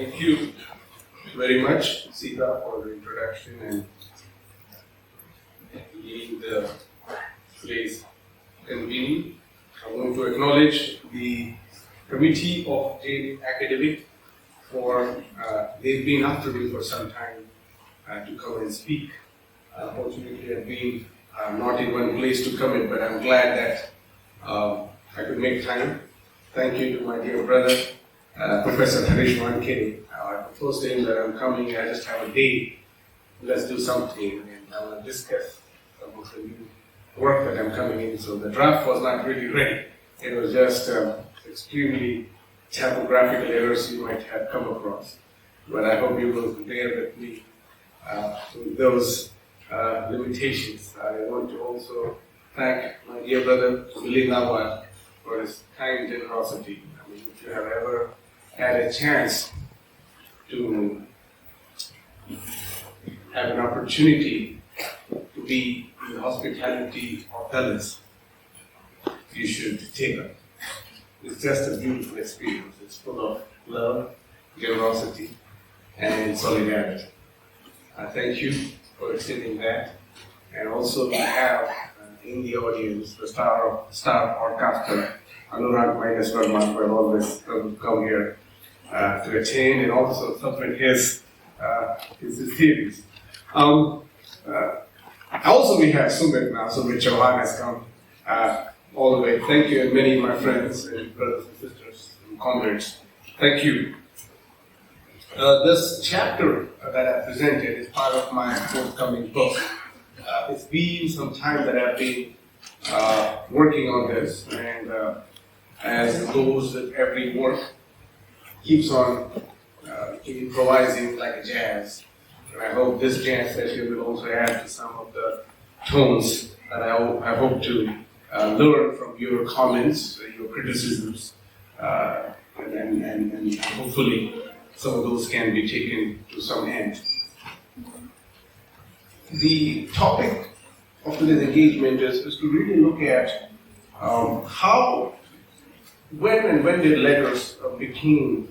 Thank you very much, Sita, for the introduction and leading the today's convening. I want to acknowledge the committee of JNU Academic for they've been after me for some time to come and speak. Unfortunately, I've been not in one place to come in, but I'm glad that I could make time. Thank you to my dear brother, Professor Harish Wankere. The first day that I'm coming, I just have a day. Let's do something, and I want to discuss some of the new work that I'm coming in. So the draft was not really ready. It was just extremely typographical errors you might have come across. But I hope you will bear with me with those limitations. I want to also thank my dear brother Milind for his kind generosity. I mean, if you have ever had a chance to have an opportunity to be in the hospitality of Dallas, you should take it. It's just a beautiful experience. It's full of love, generosity, and solidarity. I thank you for extending that. And also to have in the audience the star podcaster, Anurag Minus Verma, who always come here to attend and also submit his theories. Also we have Sumit now. Sumit Chauhan has come all the way. Thank you, and many of my friends and brothers and sisters and comrades. Thank you. This chapter that I presented is part of my forthcoming book. It's been some time that I've been working on this, and as goes with every work, keeps on improvising like a jazz. And I hope this jazz session will also add to some of the tones that I hope to learn from your comments, your criticisms, and hopefully some of those can be taken to some end. The topic of today's engagement is to really look at when did letters became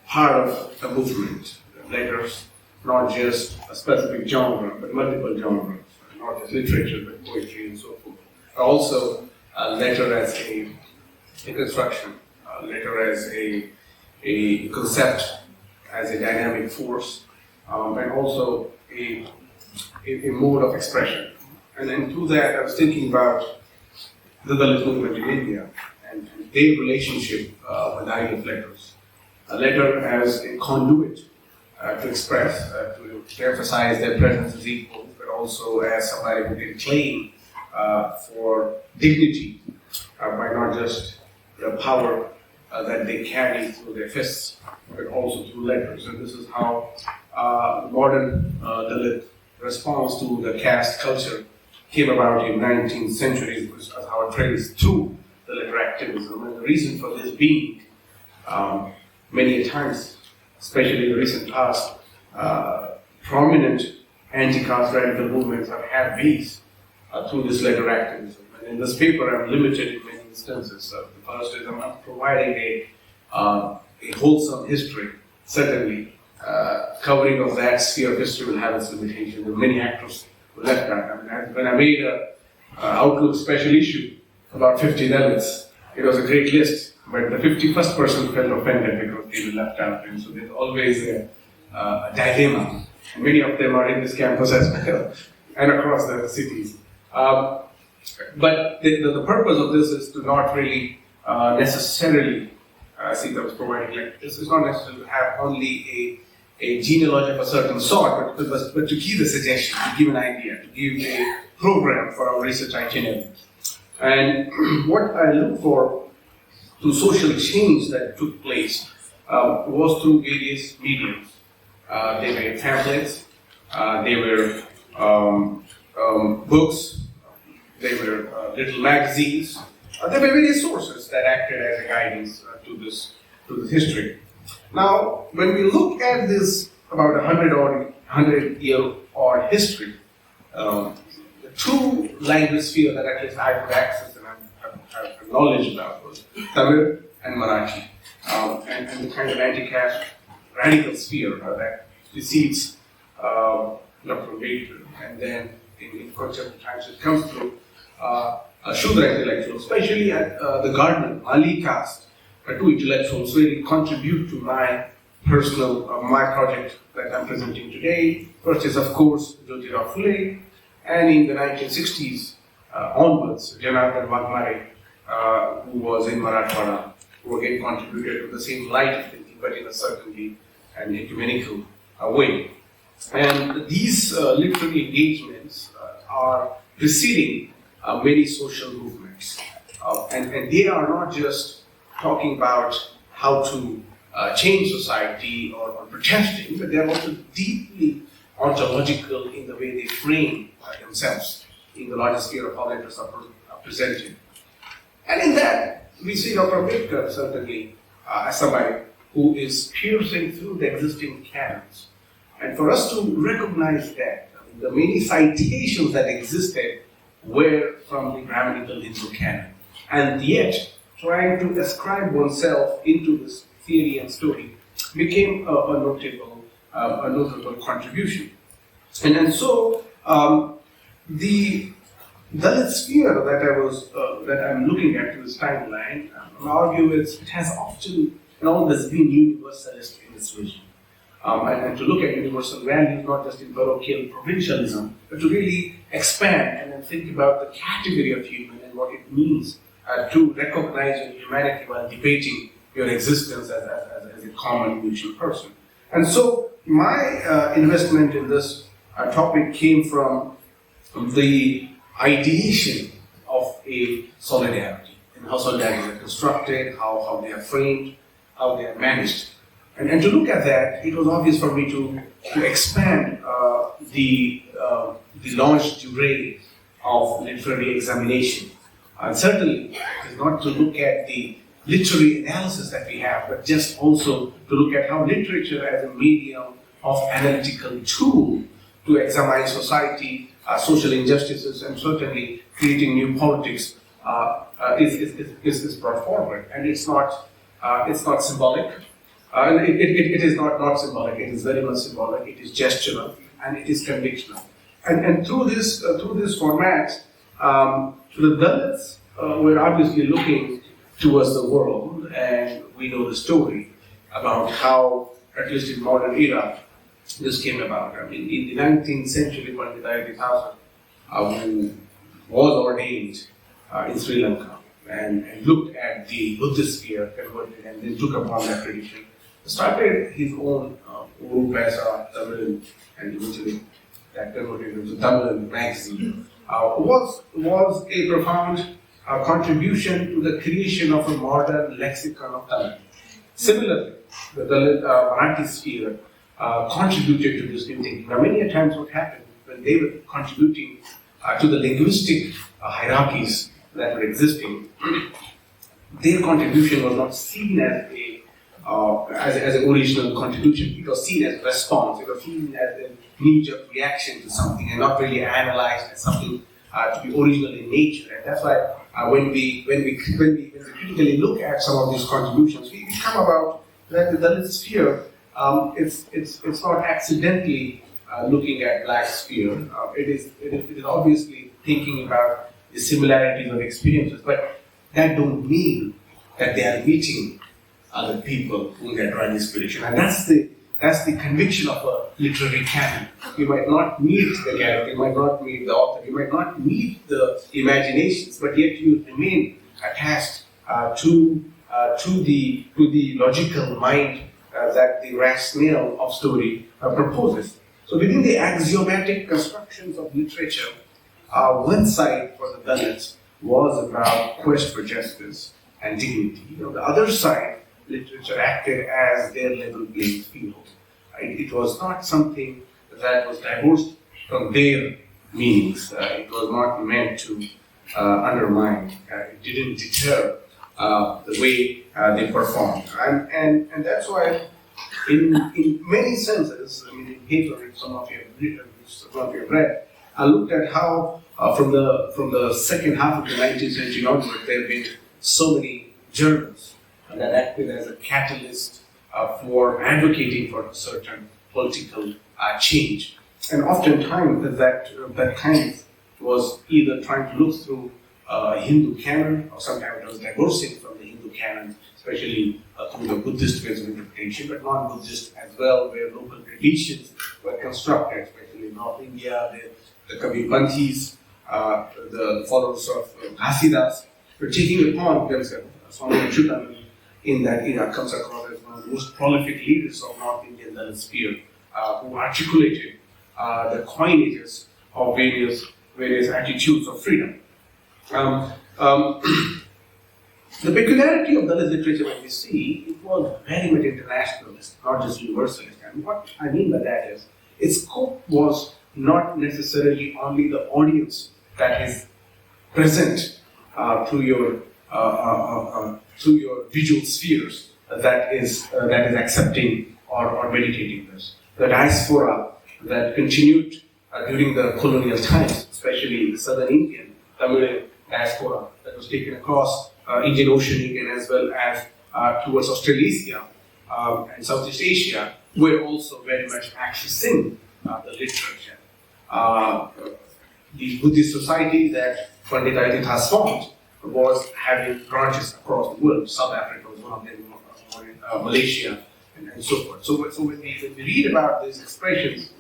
part of a movement. Letters, not just a specific genre, but multiple genres, not just literature, but poetry and so forth. Also, a letter as a construction, a letter as a concept, as a dynamic force, and also a mode of expression. And then through that, I was thinking about the Dalit movement in India and their relationship with the idea of letters. A letter as a conduit to express, to emphasize their presence as equal, but also as somebody who can claim for dignity by not just the power that they carry through their fists, but also through letters. And this is how modern Dalit response to the caste culture came about in 19th century. It was how it traced through the letter activism. And the reason for this being, many times, especially in the recent past, prominent anti-caste radical movements have had base through this letter activism. And in this paper, I'm limited in many instances. The first is I'm providing a wholesome history, certainly. Covering of that sphere of history will have its limitations. There are many actors who left that. I mean, when I made an Outlook special issue about 50 Dalits, it was a great list, but the 51st person felt offended because they were left out. And so there's always a dilemma. And many of them are in this campus as well, and across the cities. But the purpose of this is to not really necessarily, I think I was providing, like, this is not necessarily to have only a genealogy of a certain sort, but to give a suggestion, to give an idea, to give a program for our research itinerary. And what I look for through social change that took place was through various mediums. They were pamphlets, they were books, they were little magazines. There were various sources that acted as a guidance to this history. Now, when we look at this about 100-year-old history, the two language spheres that at least I have access and have knowledge about was Tamil and Marathi. and the kind of anti-caste radical sphere that precedes Dr. Ambedkar, and then in contemporary times it comes through Shudra intellectuals, especially at the Garden, Ali caste, two intellectuals really contribute to my personal, my project that I'm presenting today. First is, of course, Jyotirao Phule, and in the 1960s onwards, Janardhan Wagmare, who was in Marathwada, who again contributed to the same light of thinking, but in a certainly an ecumenical way. And these literary engagements are preceding many social movements. And they are not just talking about how to change society or protesting, but they are also deeply ontological in the way they frame themselves in the larger sphere of how letters are presented. And in that, we see Dr. Ambedkar certainly as somebody who is piercing through the existing canons. And for us to recognize that, the many citations that existed were from the Brahminical Hindu canon. And yet, trying to ascribe oneself into this theory and story became a notable contribution. And so, the Dalit sphere that I'm looking at in this timeline, in our view, it has often and always been universalist in its vision. And to look at universal values, not just in parochial provincialism, but to really expand and then think about the category of human and what it means to recognize your humanity while debating your existence as a common mutual person. And so my investment in this topic came from the ideation of a solidarity, and how solidarities are constructed, how they are framed, how they are managed. And to look at that, it was obvious for me to expand the large durée of literary examination. And certainly, it is not to look at the literary analysis that we have, but just also to look at how literature as a medium of analytical tool to examine society, social injustices, and certainly creating new politics is brought forward. And it's not symbolic. It is not symbolic. It is very much symbolic. It is gestural and it is convictional. And through this format, the Dalits were obviously looking towards the world, and we know the story about how, at least in modern era, this came about. I mean, in the 19th century, Pandit Ayodhya who was ordained in Sri Lanka and looked at the Buddhist sphere, converted, and then took upon that tradition, started his own Uru Paisa, Tamil, and eventually that converted into Tamil magazine, was a profound contribution to the creation of a modern lexicon of Tamil. Similarly, the Dalit Marathi sphere contributed to this new thinking. Now, many a times what happened when they were contributing to the linguistic hierarchies that were existing, their contribution was not seen as an original contribution. It was seen as a response. It was seen as a knee-jerk reaction to something, and not really analyzed as something to be original in nature. And that's why when we critically look at some of these contributions, we come about that the Dalit sphere. It's not accidentally looking at black sphere. It is obviously thinking about the similarities of experiences, but that don't mean that they are meeting other people whom they are drawing inspiration. And that's the conviction of a literary canon. You might not meet the character, you might not meet the author, you might not meet the imaginations, but yet you remain attached to the logical mind that the rationale of story proposes. So within the axiomatic constructions of literature, one side for the Dalits was about quest for justice and dignity. The other side, literature acted as their level playing field. It was not something that was divorced from their meanings. It was not meant to undermine. It didn't deter the way they performed. And that's why, in many senses, I mean, in paper, some of you have read, I looked at how from the second half of the 19th century onward, there have been so many journals and that acted as a catalyst for advocating for a certain political change. And oftentimes that kind was either trying to look through Hindu canon, or sometimes it was divorcing from the Hindu canon, especially through the Buddhist ways of interpretation, but non-Buddhist as well, where local traditions were constructed, especially in North India, the Kabirpanthis, the followers of Hasidas, were taking upon themselves. Swami Achyutanand in that era comes across as one of the most prolific leaders of North Indian Dalit sphere, who articulated the coinages of various attitudes of freedom. The peculiarity of Dalit literature, when we see, it was very much internationalist, not just universalist. And what I mean by that is, its scope was not necessarily only the audience that is present through your visual spheres that is accepting or meditating this. The diaspora that continued during the colonial times, especially the southern Indian Tamil diaspora that was taken across Indian Oceanic and as well as towards Australasia and Southeast Asia, were also very much accessing the literature. The Buddhist society that Pandit Aditya has formed was having branches across the world. South Africa was one of them, Malaysia, and so forth. So when we read about these expressions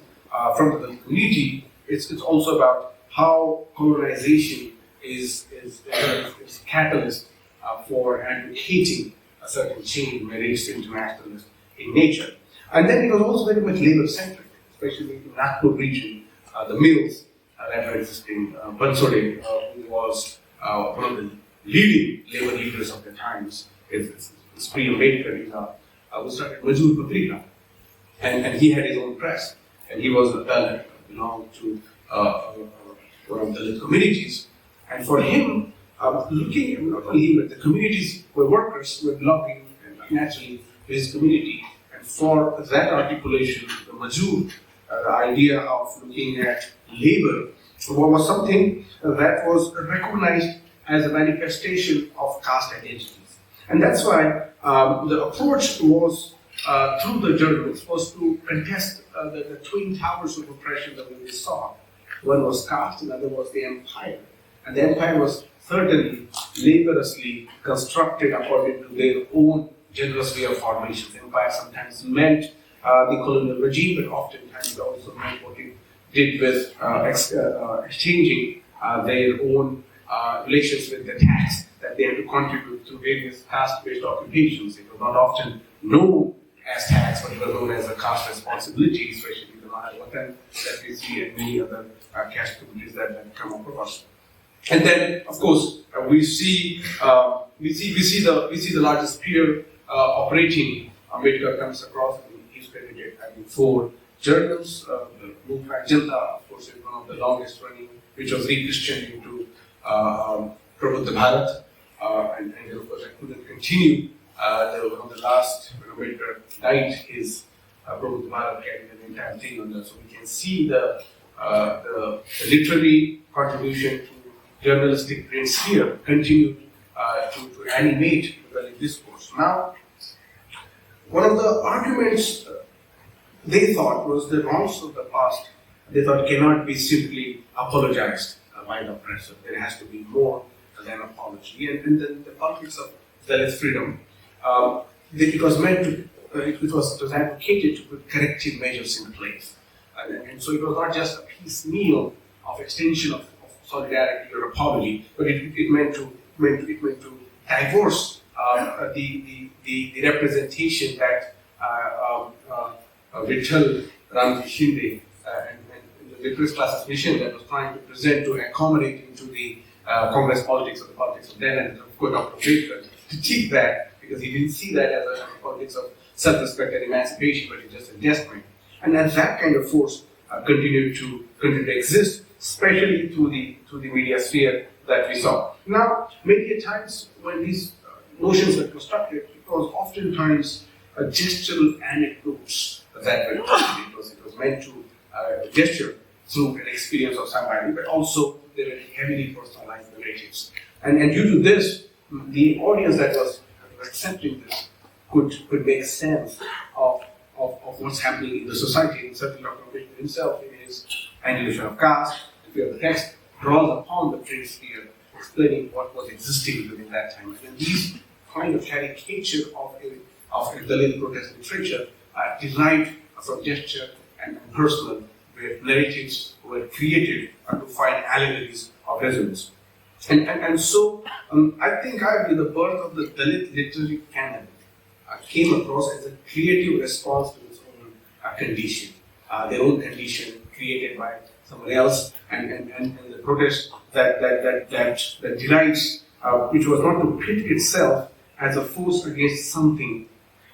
from the community, it's also about how colonization is a catalyst for advocating a certain change, where it's internationalist in nature. And then it was also very much labor-centric, especially in the Nagpur region, the mills that were existing. Bansode, who was one of the leading labor leaders of the times, is pre-Ambedkar, who started Mazdoor Patrika, and he had his own press, and he was a Dalit, belonged to one of the Dalit communities, and for him, looking at not only him, but the communities were workers who were belonging naturally to his community, and for that articulation, the Mazdoor, the idea of looking at labor was something that was recognized as a manifestation of caste identities. And that's why the approach was, through the journals, was to contest the twin towers of oppression that we saw. One was caste, another was the empire. And the empire was certainly laboriously constructed according to their own generous way of formation. The empire sometimes meant the colonial regime, but oftentimes it also meant what it did with exchanging their own relations with the tax that they had to contribute to various caste-based occupations. It was not often known as tax, but it was known as a caste responsibility, especially the Mahayavatan that we see and many other caste communities that come across. And then, of course, we see the largest peer operating. Ambedkar comes across, and he's credited having 4 journals. The Mukha Janta, of course, is one of the longest running, which was re-christianed into Prabuddha Bharat, and of course, I couldn't continue. One of the last, when Ambedkar died, his Prabuddha Bharat carried an entire thing on that. So we can see the literary contribution to journalistic brain sphere continued to animate the discourse. Now, one of the arguments they thought was the wrongs of the past, they thought cannot be simply apologized by the oppressor. There has to be more than apology. And then the politics of Dalit freedom, it was meant to, it was advocated to put corrective measures in place. And so it was not just a piecemeal of extension of solidarity or apology, but it meant to divorce the representation that Vittal Yengde and the literary classes mission that was trying to present to accommodate into the Congress politics or the politics of then, and of course Dr. Ambedkar critiqued that because he didn't see that as a politics of self-respect and emancipation, but it's just adjustment. And as that kind of force continued to exist, especially through the media sphere that we saw. Now, many times when these notions were constructed, it was oftentimes gestural anecdotes that were constructed. It was meant to gesture through an experience of somebody, but also they were heavily personalized narratives. And due to this, the audience that was were accepting this could make sense of what's happening in the society. And certainly Dr. Ambedkar himself, in his Annihilation of Caste, the fear of the text, draws upon the trade sphere, explaining what was existing within that time. And these kind of caricature of a Dalit protest literature derived from gesture and personal, where narratives were created to find allegories of resonance. And so I think the birth of the Dalit literary canon came across as a creative response to its own condition, their own condition created by someone else, and the protest that derives, which was not to pit itself as a force against something,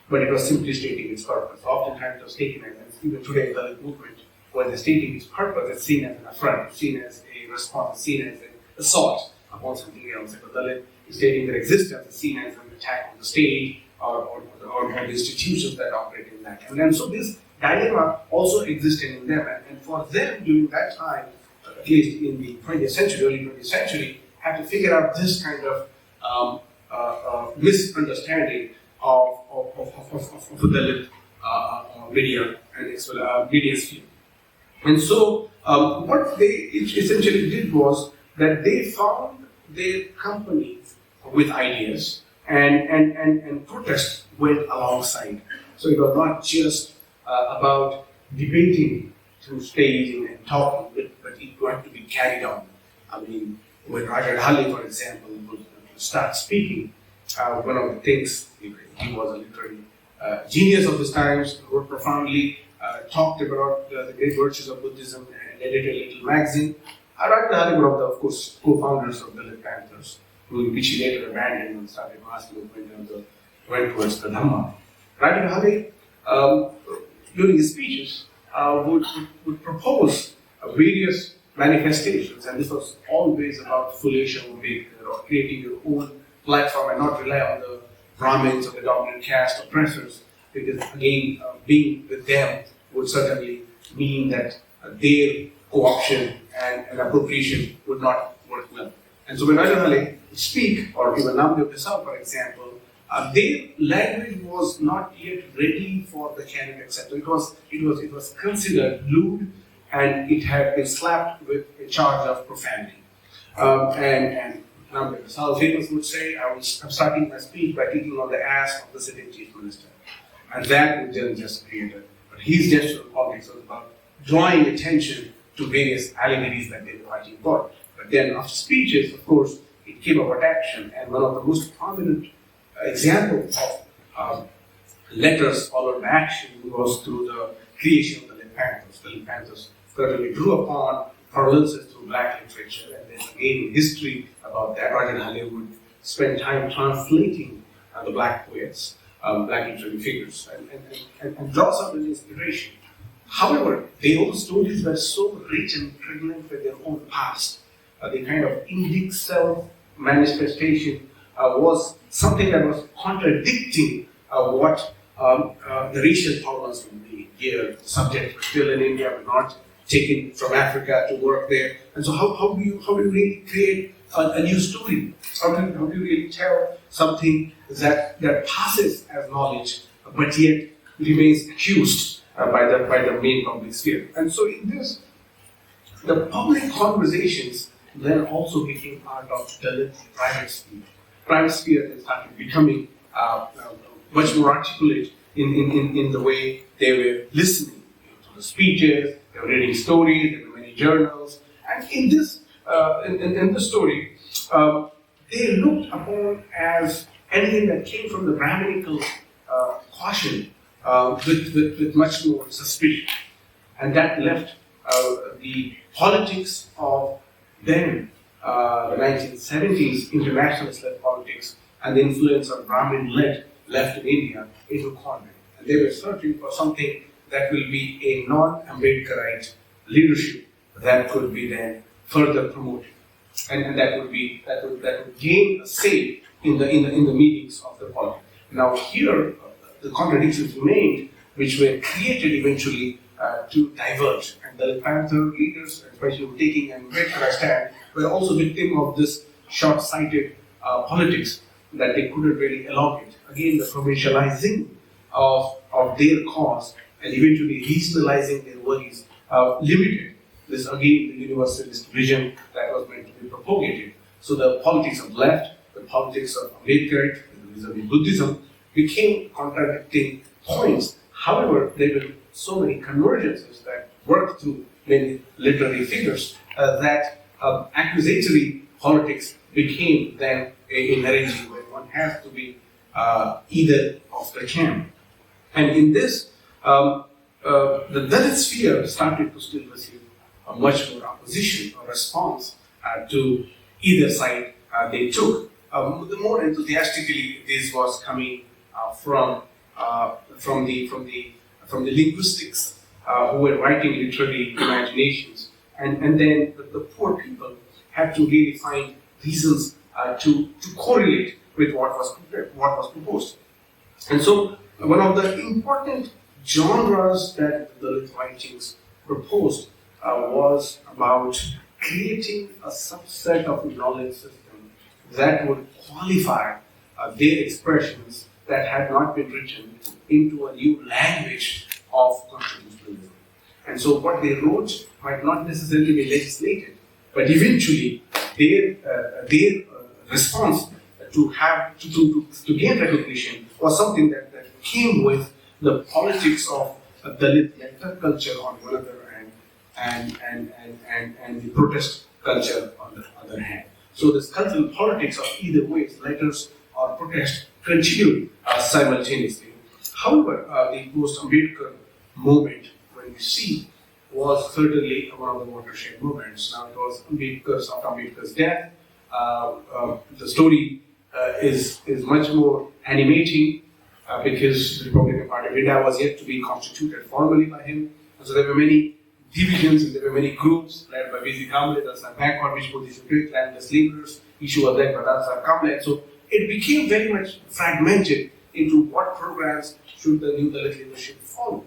but it was simply stating its purpose. Oftentimes it was taken as, even today, the Dalit movement, when they're stating its purpose, it's seen as an affront, it's seen as a response, it's seen as an assault upon something else. If a Dalit is stating their existence, it's seen as an attack on the state or the institutions that operate in that. And so this dilemma also existed in them. And for them, during that time, at least in the 20th century, early 20th century, had to figure out this kind of misunderstanding of the Dalit media and its media sphere. And so what they essentially did was that they found their company with ideas, and protest went alongside. So it was not just about debating through staging and talking, but it had to be carried on. I mean, when Raja Dhali, for example, would start speaking, one of the things, he was a literary genius of his times, wrote profoundly, talked about the great virtues of Buddhism, and edited a little magazine. Raja Dhali, one of the, of course, co-founders of the Dalit Panthers, which he later abandoned and started mass movement and went towards the Dhamma. Raja Dhali, during his speeches, would propose various manifestations, and this was always about Fulation or creating your own platform and not rely on the Brahmins or the dominant caste oppressors, because again, being with them would certainly mean that their co-option and appropriation would not work well. And so when Raja Dhali speak, or even Namdev Desai, for example, their language was not yet ready for the canon acceptance. It was considered lewd, and it had been slapped with a charge of profanity. And Namdev Desai, famous, would say, I'm starting my speech by kicking on the ass of the sitting chief minister. And that would then just create but his gesture of politics was about drawing attention to various allegories that they were fighting for. But then after speeches, of course, it came about action, and one of the most prominent examples of letters followed by action was through the creation of the Dalit Panthers. The Dalit Panthers certainly drew upon provenances through black literature, and there's again history about that. Raja Dhali would spend time translating the black poets, black literary figures, and draw some inspiration. However, their own stories were so rich and pregnant with their own past. The kind of indic self manifestation was something that was contradicting what the racial problems would be. Here, the subject was still in India, but not taken from Africa to work there. And so, how do you really create a new story? How do you really tell something that passes as knowledge, but yet remains accused by the main public sphere? And so, in this, the public conversations then also became part of Dalit private sphere. Private sphere then started becoming much more articulate in the way they were listening to the speeches, they were reading stories, there were many journals, and in this story, they looked upon as anything that came from the Brahminical caution with much more suspicion, and that left the politics of then, the 1970s internationalist-led politics and the influence of Brahmin-led left in India into convent. And they were searching for something that will be a non-Ambedkarite leadership that could be then further promoted, and that would gain a say in the meetings of the polity. Now here, the contradictions remained, which were created eventually to diverge. And the Panther leaders, especially taking an Ambedkar stand, were also victim of this short-sighted politics, that they couldn't really elongate. Again, the provincializing of their cause and eventually regionalizing their worries limited this, again, the universalist vision that was meant to be propagated. So the politics of left, the politics of Ambedkar, vis-a-vis Buddhism, became contradicting points. However, there were so many convergences that worked through many literary figures that accusatory politics became then a narrative where one has to be either of the camp. And in this, the Dalit sphere started to still receive a much more opposition or response to either side they took. The more enthusiastically this was coming from the linguistics who were writing literary imaginations, and then the poor people had to really find reasons to correlate with what was proposed. And so one of the important genres that the Dalit writings proposed was about creating a subset of knowledge system that would qualify their expressions that had not been written into a new language of constitutionalism. And so what they wrote might not necessarily be legislated, but eventually their response to gain recognition was something that came with the politics of Dalit lecture culture on one hand and the protest culture on the other hand. So this cultural politics of either ways, letters or protest, continued simultaneously. However, the post-Ambedkar movement, when we see, was certainly one of the watershed movements. Now it was after Ambedkar's death. The story is much more animating because the Republican Party of India was yet to be constituted formally by him. And so there were many divisions, and there were many groups led by B.C. Kamble, that's a backward which position great landless laborers, issue was led by Dr. Kamble. So it became very much fragmented into what programs should the new Dalit leadership follow.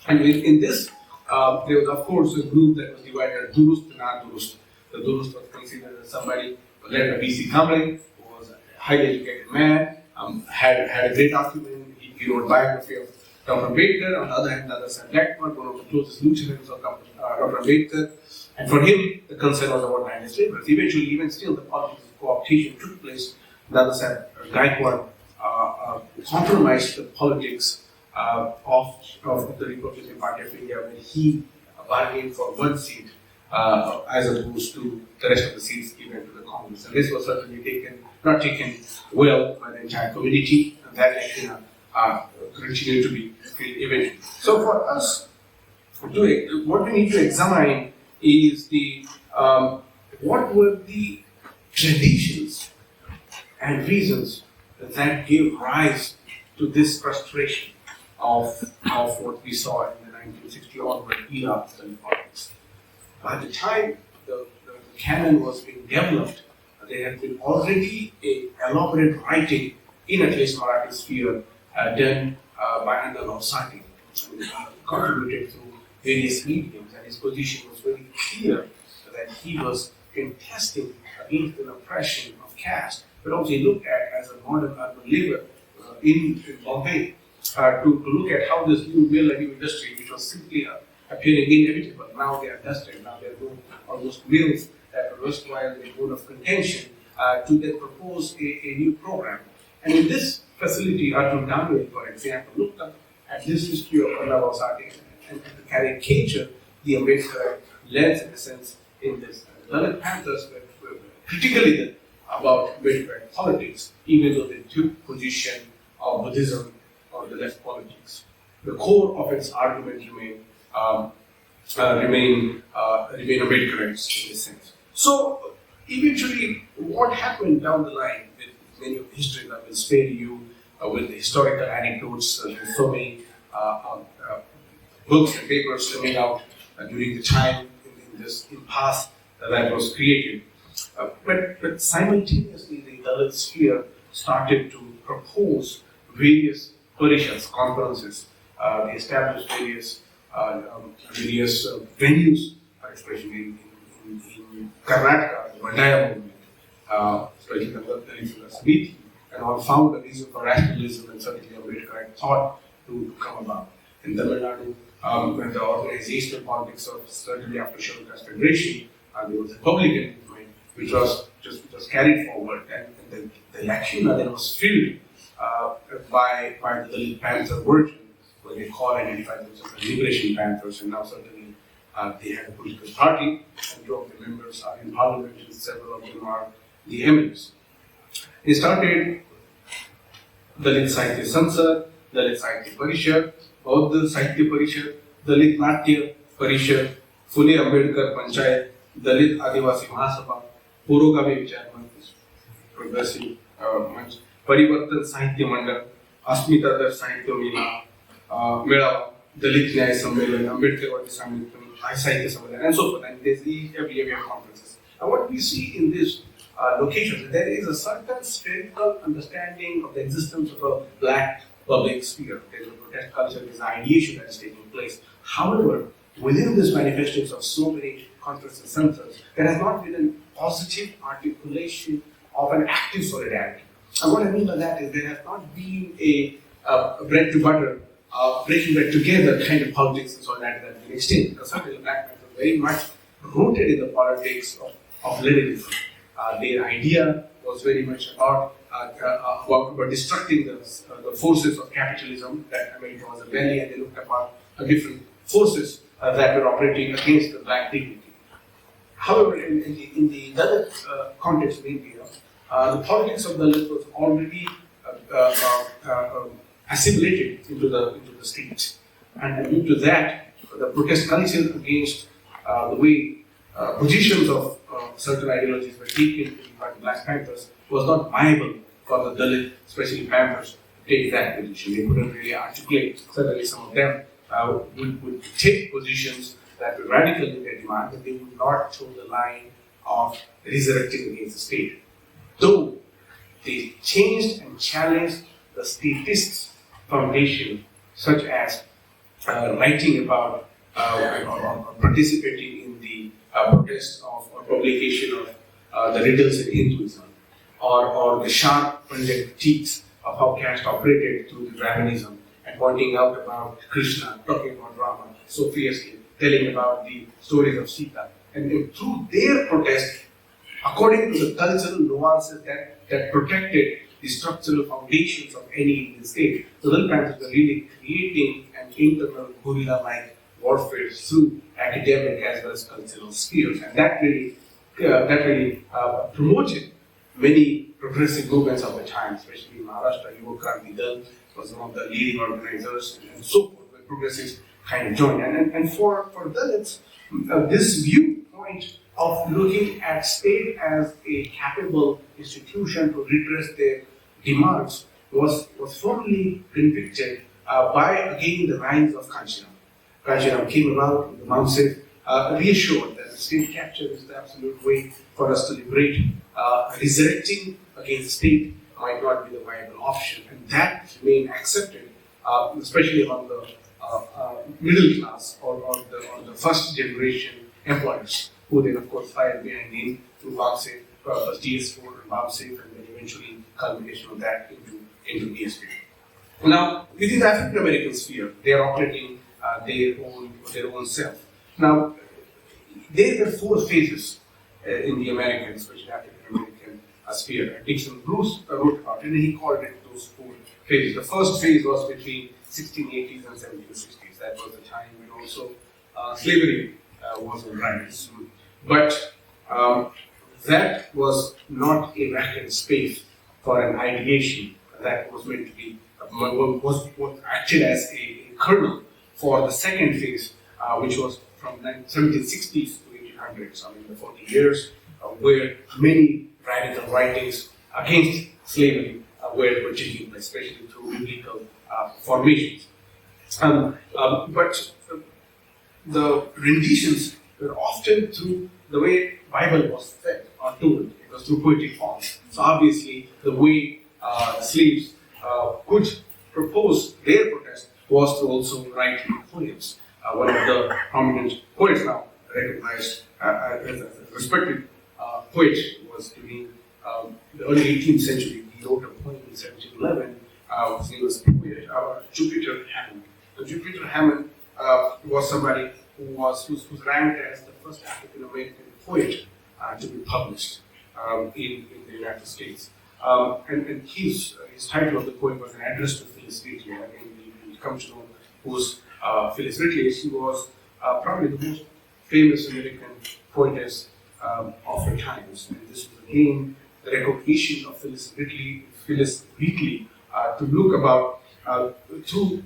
And in this, there was of course a group that was divided, Durust and non-Durust. The Durust was considered as somebody led by B.C. Kamble, who was a highly educated man, had a great acumen. He wrote biography of Dr. Ambedkar. On the other hand, the other side, Blackburn, one of the closest lieutenants of Dr. Ambedkar. And for him, the concern was about landless laborers. Eventually, even still, the politics of co-optation took place. On the other side, Gaikwad compromised the politics of the Republican Party of India when he bargained for one seat as opposed to the rest of the seats given to the Congress. And this was certainly not taken well by the entire community, and that continued to be eventually. So for us, what we need to examine is what were the traditions and reasons that gave rise to this frustration of what we saw in the 1960 onward era of the politics. By the time the canon was being developed, there had been already an elaborate writing in at least Marathi sphere done by Anand Sati, contributed through various mediums, and his position was very clear that he was contesting against an oppression of caste, but also he looked at as a modern urban labor in Bombay to look at how this new mill-and industry, which was simply appearing inevitable, now they are dusted, now they are almost mills that are worthwhile in mode of contention, to then propose a new program. And in this facility, Arjun Damle, for example, looked up at this history of Anand Sati and to caricature the Ambedkar lens, in a sense, in this. Dalit Panthers were critically about Ambedkar politics, even though they took position of Buddhism or the left politics. The core of its argument remain Ambedkarites in this sense. So eventually, what happened down the line with many of the histories I will spare you, with the historical anecdotes, with so many books and papers made out during the time in this impasse that was created. But simultaneously, the Dalit sphere started to propose various parishads, conferences. They established various venues for expression in Karnataka, the Mandaya movement, especially the Dalit Samiti, and all found a reason for rationalism, and certainly Ambedkar thought to come about. In Tamil Nadu, when the organizational politics of certainly after Scheduled Caste Federation, there was a Republican movement which was carried forward, and the election then was filled by the Dalit Panther version, where they identified themselves as Liberation Panthers, and now certainly they have a political party, and two of the members are in parliament, and several of them are the MLs. They started Dalit Sahitya Sansad, Dalit Sahitya Parishad, Bauddha Sahitya Parishad, Dalit Natya Parishad, Phule Ambedkar Panchayat, Dalit Adivasi Mahasabha, Purogami Vichar Manch, Progressive Manch, Parivartan Sahitya Mandal, Asmita Dar Sahitya Mela, Dalit Nyaya Sammelan, Ambedkar Vadi Sahitya Sammelan, and so forth. And there's every year conferences. And what we see in these locations, there is a certain spherical understanding of the existence of a black public sphere. There's a protest culture, there's an ideation that is taking place. However, within this manifestations of so many conferences and centers, there has not been a positive articulation of an active solidarity. And what I mean by that is there has not been a bread to butter, breaking bread together kind of politics and solidarity that has been extended. Because certainly the Black Panthers are very much rooted in the politics of Leninism. Their idea was very much about destructing the forces of capitalism that America was a belly, and they looked upon different forces that were operating against the black dignity. However, in the Dalit context in India, the politics of Dalit was already assimilated into the state, and due to that, the protest culture against the way positions of certain ideologies were taken by the Black Panthers was not viable for the Dalit, especially Panthers, to take that position. They couldn't really articulate. Certainly, some of them would take positions that were radical in their demand, but they would not toe the line of resurrecting against the state. Though they changed and challenged the statist foundation, such as writing about or participating in the protest of or publication of the riddles in Hinduism, or the sharp pungent critiques of how caste operated through the Brahmanism, and pointing out about Krishna, talking about Rama so fiercely, telling about the stories of Sita. And through their protest, according to the cultural nuances that protected the structural foundations of any Indian state, the Dalit Panthers were really creating an internal guerrilla-like warfare through academic as well as cultural spheres, and that really promoted many progressive movements of the time, especially in Maharashtra. Yuva Kranti Dal was one of the leading organizers, and so forth, where progressives kind of joined. And for Dalits, this viewpoint of looking at state as a capable institution to redress their demands was firmly convicted by, again, the rise of Kanchinam. Kanchinam came about, the Mamsif reassured that the state capture is the absolute way for us to liberate. Resurrecting against the state might not be the viable option, and that remained accepted, especially among the middle class or the first generation employers, who then of course fired behind him through BAMSAFE, first DS4 and BAMSAFE, and then eventually culmination of that into DSP. Now, within the African American sphere, they are operating their own self. Now, there were four phases in the American, especially African American sphere. Dixon Bruce wrote about it, and he called it those four phases. The first phase was between 1680s and 1760s. That was the time when also slavery was on rise. But that was not a vacant space for an ideation that was meant to be, was acted as a kernel for the second phase, which was from 1760s to 1800s, I mean the 40 years, where many radical writings against slavery were taking place, especially through biblical formations. But the renditions were often through the way Bible was said or told. It was through poetic forms. So obviously, the way slaves could propose their protest was to also write poems. One of the prominent poets now recognized as a respected poet was during the early 18th century. He wrote a poem in 1711. His name was poet, Jupiter Hammond. So Jupiter Hammond was somebody who's ranked as the first African American poet to be published in the United States. And his title of the poem was an address to Phyllis Wheatley. And we come to know who's Phyllis Wheatley. She was probably the most famous American poetess of her times. And this was again the recognition of Phyllis Wheatley to look about to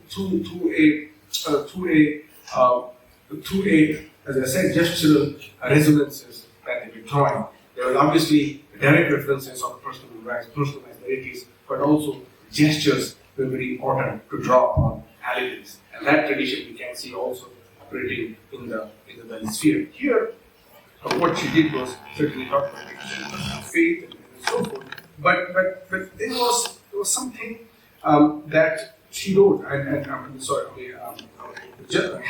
a, as I said, gestural resonances that they were drawing. There were obviously direct references of personal rights, personalized narratives, but also gestures were very important to draw upon allegories. And that tradition we can see also operating in the Dalit sphere. Here, what she did was certainly talk about faith and so forth, but there was something that she wrote, and Hammond, Jupiter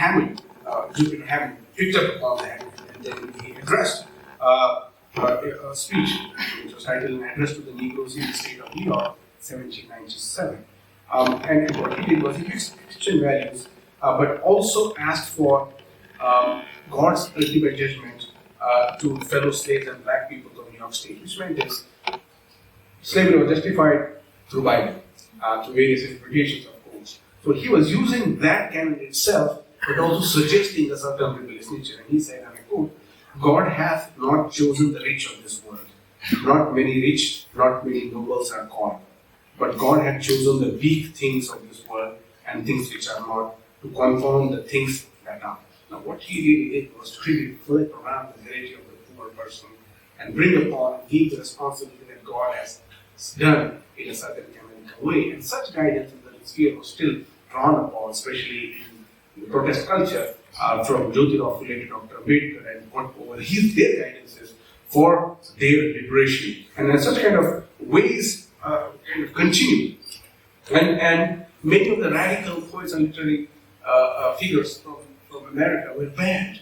Hammond, picked up upon that, and then he addressed a speech which was titled "An Address to the Negroes in the State of New York, 1797." And what he did was he mixed Christian values, but also asked for God's ultimate judgment to fellow slaves and black people of New York State, which meant this: slavery was justified through Bible, through various interpretations, of course. So he was using that canon itself, but also suggesting a certain rebellious nature. And he said, and I quote, "God hath not chosen the rich of this world. Not many rich, not many nobles are called. But God had chosen the weak things of this world and things which are not, to confound the things that are." Now, what he really did was to really flip around the narrative of the poor person and bring upon and give the responsibility that God has done in a certain canonical way. And such guidance in the sphere was still drawn upon, especially in the protest culture, from Jyotirao Phule to Dr. Ambedkar, and what over their guidances for their liberation. And then such kind of ways kind of continue. And many of the radical poets and literary figures from America were banned.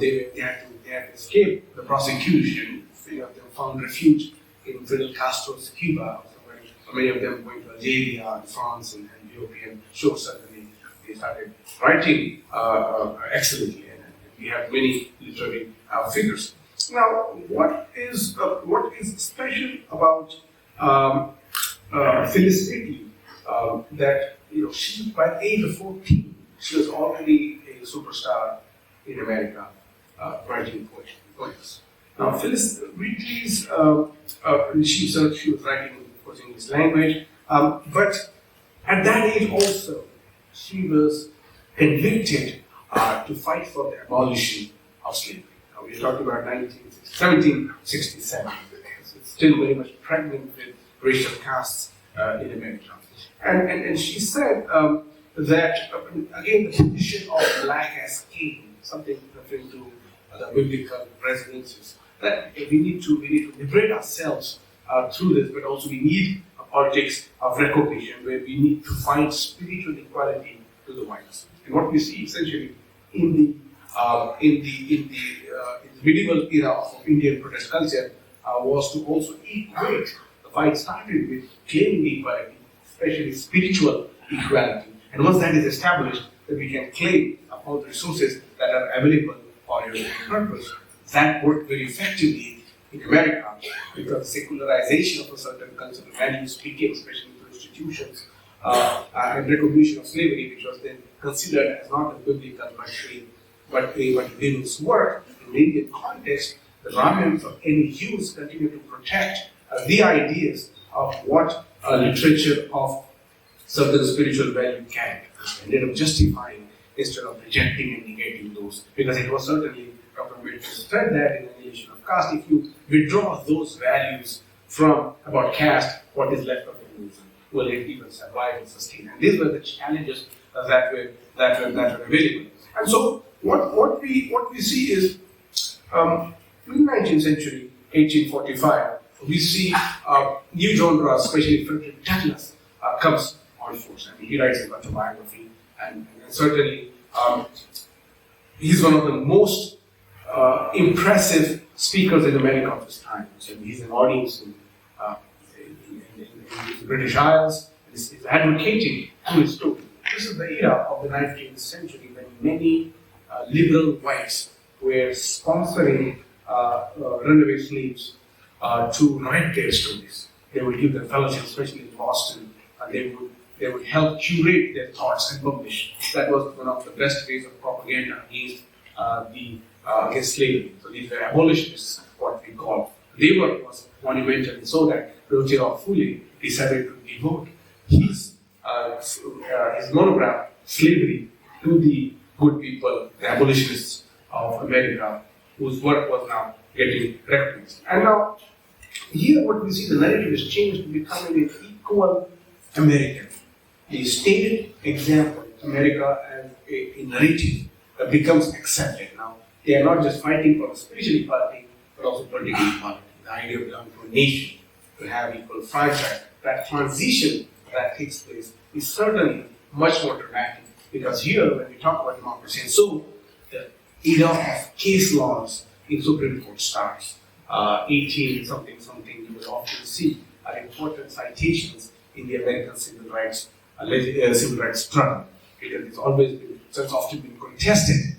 They had to escape the prosecution. Many of them found refuge in Fidel Castro's Cuba. Many of them going to Algeria and France and European shores. Certainly, they started writing excellently, and we have many literary figures. Now, what is special about Phyllis Wheatley? That she, by the age of 14, she was already a superstar in America, writing poems. Now, Phyllis Wheatley's she was writing, of course, English language, but at that age also, she was convicted to fight for the abolition of slavery. Now, we're talking about 1767. It's still very much pregnant with racial castes in America. And she said that, again, the position of black as king, something referring to the biblical resonances, that we need to liberate ourselves through this, but also we need a politics of recognition where we need to find spiritual equality to the whites. And what we see essentially in the medieval era of Indian protest culture was to also equate. The fight started with claiming equality, especially spiritual equality. And once that is established, that we can claim all the resources that are available for your purpose. That worked very effectively in America because secularization of a certain cultural values became, especially through institutions, and recognition of slavery, which was then considered as not a biblical but a women's work. In the Indian context, the Brahmins of any hues continue to protect the ideas of what literature of certain spiritual value can, ended up justifying instead of rejecting and negating those, because it was certainly Dr. Ambedkar said that in Annihilation of Caste, if you withdraw those values from about caste, what is left of the movement? Will it even survive and sustain? And these were the challenges that were available. And so what we see is in the 19th century, 1845, we see new genre, especially Frederick Douglass, comes on force. I mean, he writes a autobiography, and certainly he's one of the most impressive speakers in America of his time. So he's an audience in the British Isles, is advocating through his story. This is the era of the 19th century when many liberal whites were sponsoring runaway slaves to write their stories. They would give them fellowship, especially in Boston. They would help curate their thoughts and publish. That was one of the best ways of propaganda against slavery. So these were abolitionists, what we call. Their work was monumental, and so that Rotira Phule decided to devote his monograph, Slavery, to the good people, the abolitionists of America, whose work was now getting recognized. And now, here what we see, the narrative has changed to becoming an equal American. A stated example, America as a narrative that becomes accepted. Now, they are not just fighting for a spiritual equality, but also political equality. The idea of belonging to a nation, to have equal franchise, that transition that takes place is certainly much more dramatic, because here, when we talk about democracy, and so the era of case laws in Supreme Court starts. 18 something, you will often see are important citations in the American civil rights struggle. It has always been, so it's often been contested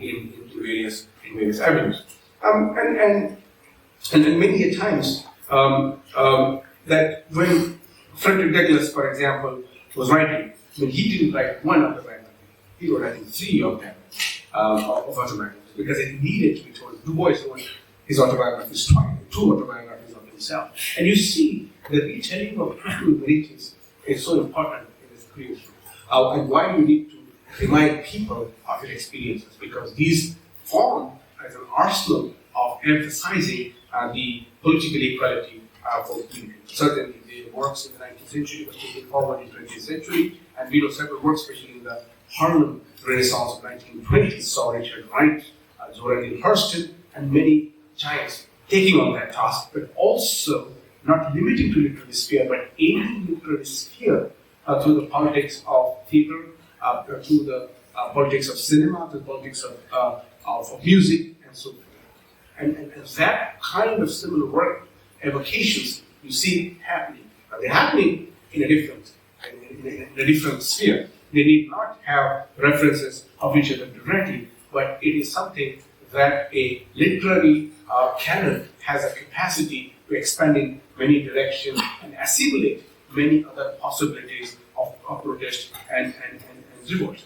in various avenues. And many a times that when Frederick Douglass, for example, was writing, when he didn't write one autobiography, he was writing 3 of them of autobiographies, because it needed to be told. Du Bois wrote his autobiographies twice, 2 autobiographies of himself. And you see, the retelling of personal narratives is so important in this creation. And why you need to remind people of your experiences, because these form as an arsenal of emphasizing the political equality for women. Certainly, the works in the 19th century were taken forward in the 20th century, and we know several works, especially in the Harlem Renaissance of 1920s, saw Richard Wright, Zora Neale Hurston, and many giants taking on that task, but also not limiting to literary sphere, but aiding literary sphere through the politics of theater, through the politics of cinema, through the politics of music, and so forth. And that kind of similar work, evocations, you see happening. They're happening in a different sphere. They need not have references of each other directly, but it is something that a literary canon has a capacity to expand in many directions and assimilate many other possibilities of protest and revolt.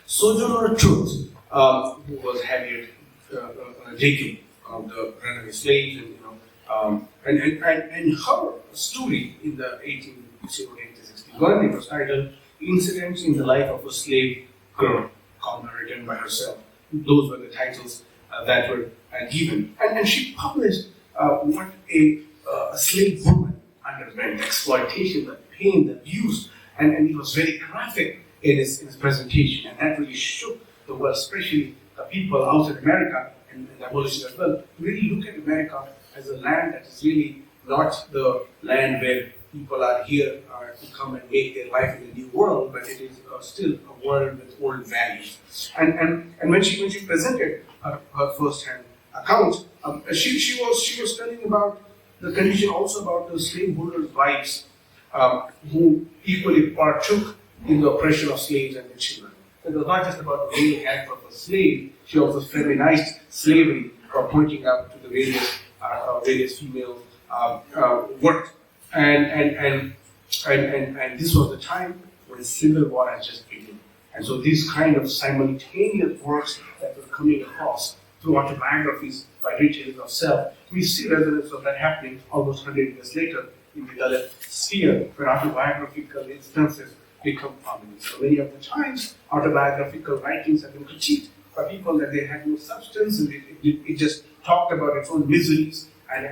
Sojourner Truth, who was Harriet Jacob of the runaway slaves, and her story in the 1861, it was titled Incidents in the Life of a Slave Girl, written by herself. Those were the titles that were given. And she published what a slave woman underwent, exploitation, the pain, the abuse, and it was very graphic in its presentation, and that really shook the world, especially the people outside America and the abolitionists as well, to really look at America as a land that is really not the land where people are here to come and make their life in a new world, but it is still a world with old values. And when she presented her first-hand account, she was telling about the condition, also about the slaveholders' wives who equally partook in the oppression of slaves and their children. It was not just about the male character of a slave, she also feminized slavery, pointing out to the various female work. And this was the time when the Civil War had just begun. And so these kind of simultaneous works that were coming across through autobiographies by retellings of self, we see resonance of that happening almost 100 years later in the Dalit sphere, where autobiographical instances become prominent. So many of the times, autobiographical writings have been critiqued by people that they had no substance, and it just talked about its own miseries and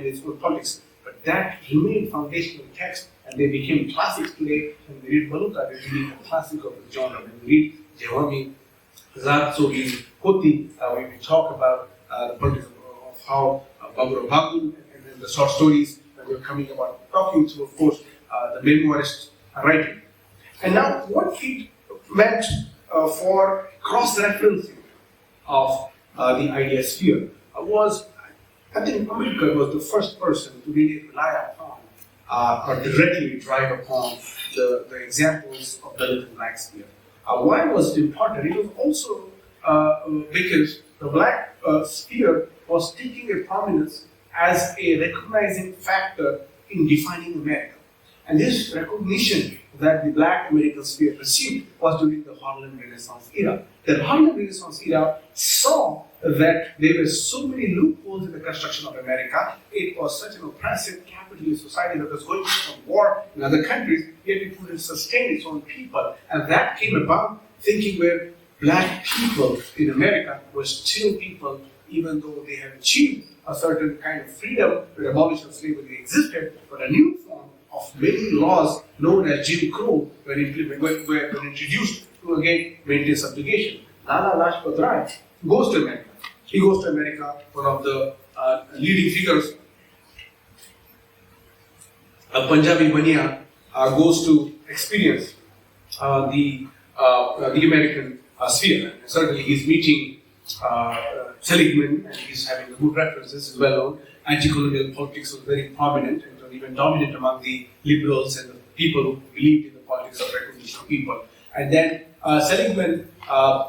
its own politics. But that remained foundational text, and they became classics today. When we read Baluka, they read a classic of the genre. When we read Jawami, Zatsogi, Hoti, when we talk about the politics of how Babur Bagul and the short stories that were coming about, talking to, of course, the memoirist writing. And now, what it meant for cross-referencing of the idea sphere was, I think America was the first person to really rely upon or directly drive upon the examples of Dalit and Black sphere. Why was it important? It was also because the Black sphere was taking a prominence as a recognizing factor in defining America. And this recognition that the Black American sphere received was during the Harlem Renaissance era. The Harlem Renaissance era saw that there were so many loopholes in the construction of America. It was such an oppressive capitalist society that was going through war in other countries, yet it couldn't sustain its own people. And that came about thinking where Black people in America were still people, even though they had achieved a certain kind of freedom where abolition of slavery existed, but a new form of many laws known as Jim Crow were introduced to again maintain subjugation. Lala Lajpat Rai goes to America. He goes to America, one of the leading figures. Punjabi Bania goes to experience the American sphere. And certainly he's meeting Seligman, and he's having a good reference. This is well known. Anti-colonial politics was very prominent and was even dominant among the liberals and the people who believed in the politics of recognition of people. And then Seligman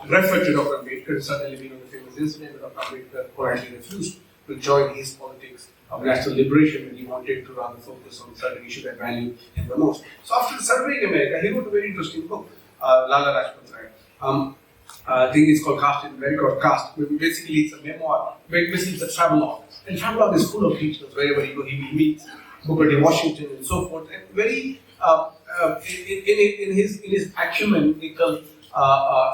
referred to Dr. Ambedkar, certainly we know the famous incident where Dr. Ambedkar politely refused to join his politics of national liberation when he wanted to rather focus on certain issues that value him the most. So after surveying America, he wrote a very interesting book, Lala Lajpat Rai. I think it's called Caste in America or Caste. Basically, it's a memoir. Basically, it's a travelogue. And travelogue is full of details. Wherever you go, he meets Booker T. Washington and so forth. And very in his ecumenical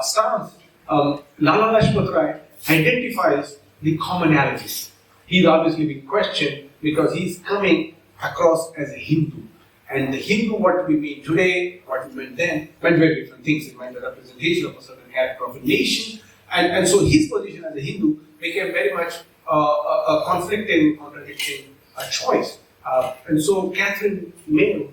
stance, Lala Lajpat Rai identifies the commonalities. He's obviously being questioned because he's coming across as a Hindu. And the Hindu, what we mean today, what we meant then, meant very different things. It meant the representation of a certain character of a nation. And so his position as a Hindu became very much a conflicting, contradicting choice. And so Catherine Mayo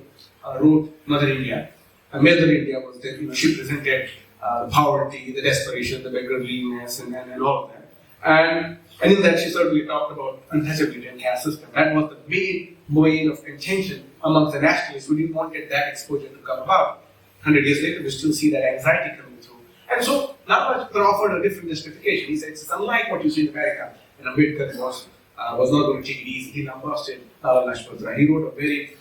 wrote Mother India. Mother India was that she presented the poverty, the desperation, the beggarliness, and all of that. And in that she certainly talked about untouchability and caste system. That was the main domain of contention amongst the nationalists who didn't want that exposure to come about. 100 years later, we still see that anxiety coming through. And so Lala Lajpat offered a different justification. He said it's unlike what you see in America. And Ambedkar was not going to take it easy. He lambasted Lala Lajpat Rai. He wrote a very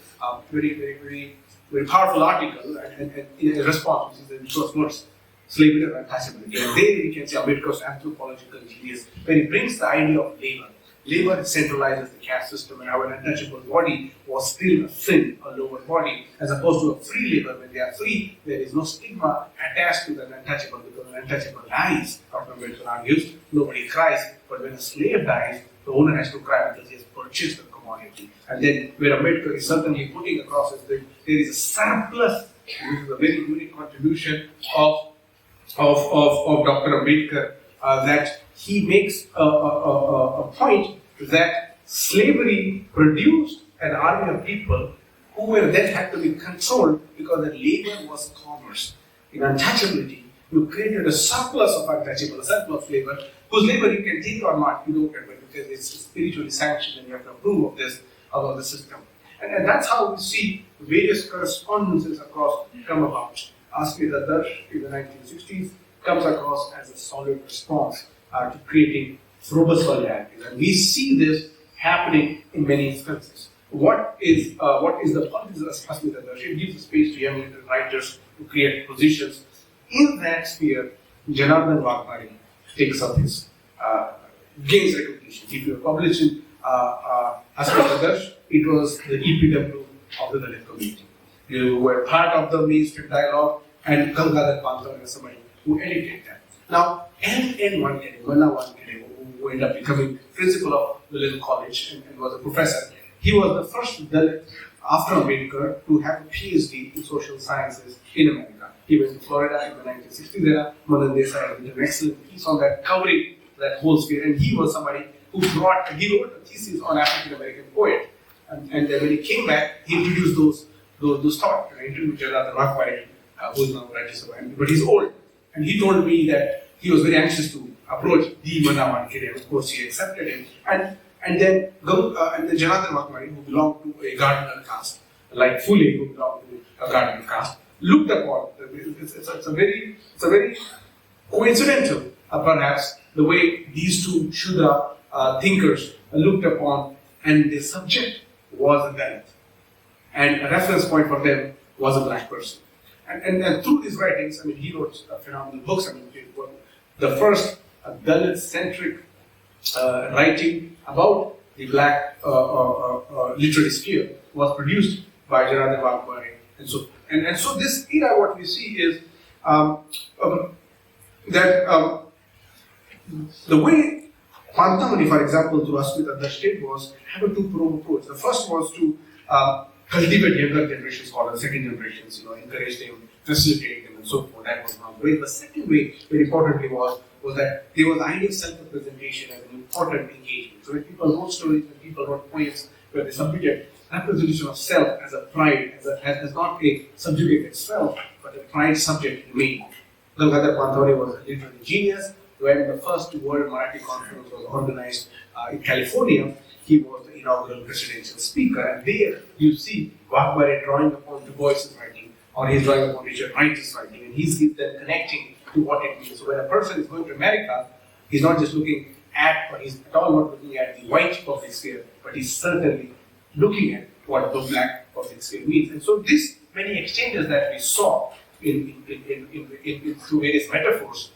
powerful article and in a response, which was not slavery or untouchability. And there we can see Ambedkar's anthropological genius, when he brings the idea of labor. Labor centralizes the caste system, and our untouchable body was still a sin, a lower body, as opposed to a free labor. When they are free, there is no stigma attached to the untouchable, because an untouchable dies. Dr. Ambedkar argues, nobody cries, but when a slave dies, the owner has to cry because he has purchased the commodity. And then where Ambedkar is certainly putting across is that there is a surplus, which is a very unique contribution of Dr. Ambedkar, that he makes a point that slavery produced an army of people who were then had to be controlled because the labor was commerce. In untouchability, you created a surplus of untouchable, a surplus of labor, whose labor you can take or not, you don't get, but because it's spiritually sanctioned and you have to approve of this, of the system. And that's how we see various correspondences across come about. Asmi Darsh in the 1960s comes across as a solid response to creating robust solidarities. And we see this happening in many instances. What is the politics of Asmi Darsh? It gives a space to young writers to create positions. In that sphere, Janardhan Vakmari takes up his gains recognition. If you are published in Asmi Darsh, it was the EPW of the Dalit community. You were part of the mainstream dialogue, and Gangadhar Panthar was somebody who edited that. Now, N. Manna Wankede, who ended up becoming principal of the little college and was a professor, he was the first Dalit after Ambedkar to have a PhD in social sciences in America. He went to Florida in the 1960s era. Madan Desai did an excellent piece on that, covering that whole sphere. And he was somebody who he wrote a thesis on African American poet. And then when he came back, he introduced those thoughts. I interviewed Janardhan Vakmari, who is now Rajya Sabha, but he's old. And he told me that he was very anxious to approach the Manna Wankede. Of course, he accepted him. And then Janardhan Vakmari, who belonged to a gardener caste, like fully who belong to a guardian caste, looked upon. It's a very coincidental, perhaps, the way these two Shudra thinkers looked upon, and the subject was a Dalit, and a reference point for them was a black person. And through his writings, I mean, he wrote phenomenal books. I mean, the first Dalit-centric writing about the black literary sphere was produced by Janardhan Vaghbare. And so this era, what we see is that the way Pantamani, for example, through Asmita Dashket was have a two-pronged approach. The first was to cultivate younger generation scholars, second generations, encourage them, facilitate them, and so forth. That was one way. The second way, very importantly, was that there was idea of self-representation as an important engagement. So when people wrote stories, when people wrote poems, where they submitted representation of self as a pride, as not a subjugated self, but a pride subject in me. Gangadhar Pantamani was a literary genius. When the first World Marathi Conference was organized in California, he was the inaugural presidential speaker, and there you see Vaghbare drawing upon Du Bois's writing, or he's drawing upon Richard Wright's writing, and he's then connecting to what it means. So when a person is going to America, he's not just looking at, or he's at all not looking at the white public sphere, but he's certainly looking at what the black public sphere means. And so these many exchanges that we saw in through various metaphors,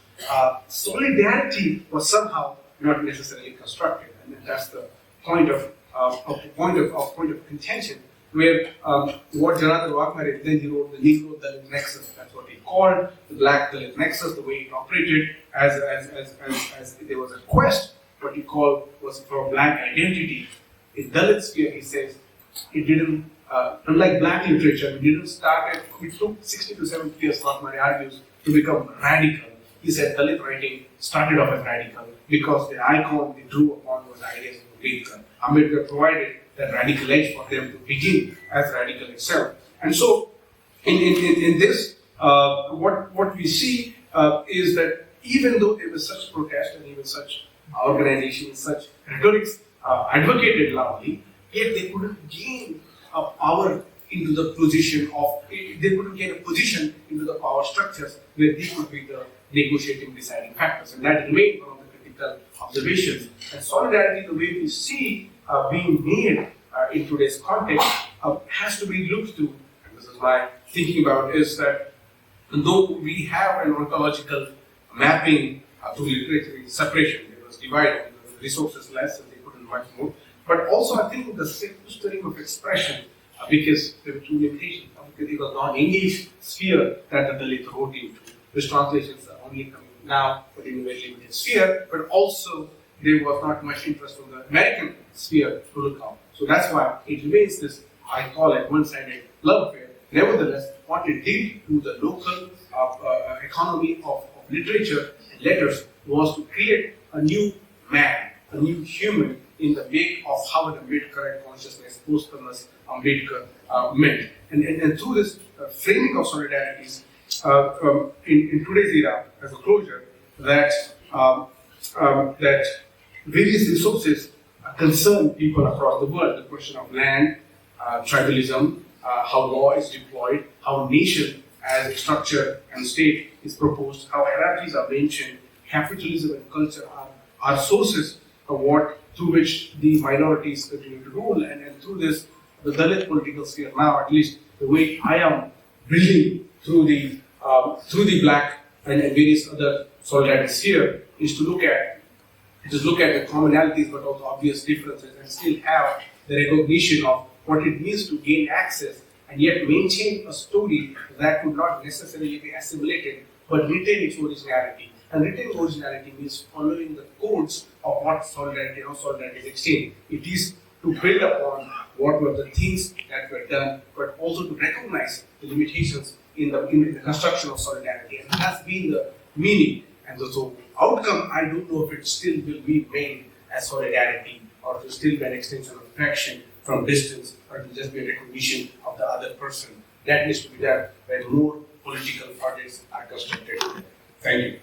solidarity was somehow not necessarily constructed, and that's the point of contention. Where what Janardhan Vaghbare then he wrote the Negro Dalit Nexus. That's what he called the Black Dalit Nexus. The way it operated as there was a quest. What he called was for black identity. In Dalit sphere, he says it didn't. Unlike black literature, it didn't start. It took 60 to 70 years. Vaghbare argues to become radical. He said Dalit writing started off as radical because the icon they drew upon was the ideas of Ambedkar. Ambedkar provided that radical edge for them to begin as radical itself. And so, in this, what we see is that even though there was such protest and even such organizations, such rhetorics advocated loudly, yet they couldn't gain a power into the position of, they couldn't gain a position into the power structures where they could be the negotiating, deciding factors. And that remained one of the critical observations. And solidarity, the way we see being made in today's context, has to be looked to, and this is my thinking about, is that though we have an ontological mapping to literary separation, there was divide, the resources less, and they couldn't much more, but also I think the stream of expression, because there were two limitations, because it was non-English sphere that the Dalit wrote into, which translations are only coming now, but in a very limited sphere, but also there was not much interest from the American sphere to look out. So that's why it remains this, I call it one-sided love affair. Nevertheless, what it did to the local economy of literature and letters was to create a new man, a new human in the wake of how an Ambedkar consciousness, post-communist Ambedkar meant. And through this framing of solidarities in today's era, as a closure, that various resources concern people across the world. The question of land, tribalism, how law is deployed, how nation as a structure and state is proposed, how hierarchies are mentioned, capitalism and culture are sources of what through which the minorities continue to rule, and through this, the Dalit political sphere now, at least the way I am building through the black and various other solidarity sphere, is to look at the commonalities but also obvious differences, and still have the recognition of what it means to gain access and yet maintain a story that would not necessarily be assimilated but retain its originality. And retaining originality means following the codes of what solidarity is exchanged. It is to build upon what were the things that were done, but also to recognize the limitations in the construction of solidarity. And that's been the meaning. And so outcome, I don't know if it still will be made as solidarity, or it will still be an extension of affection from distance, or it will just be a recognition of the other person. That needs to be done when more political projects are constructed. Thank you.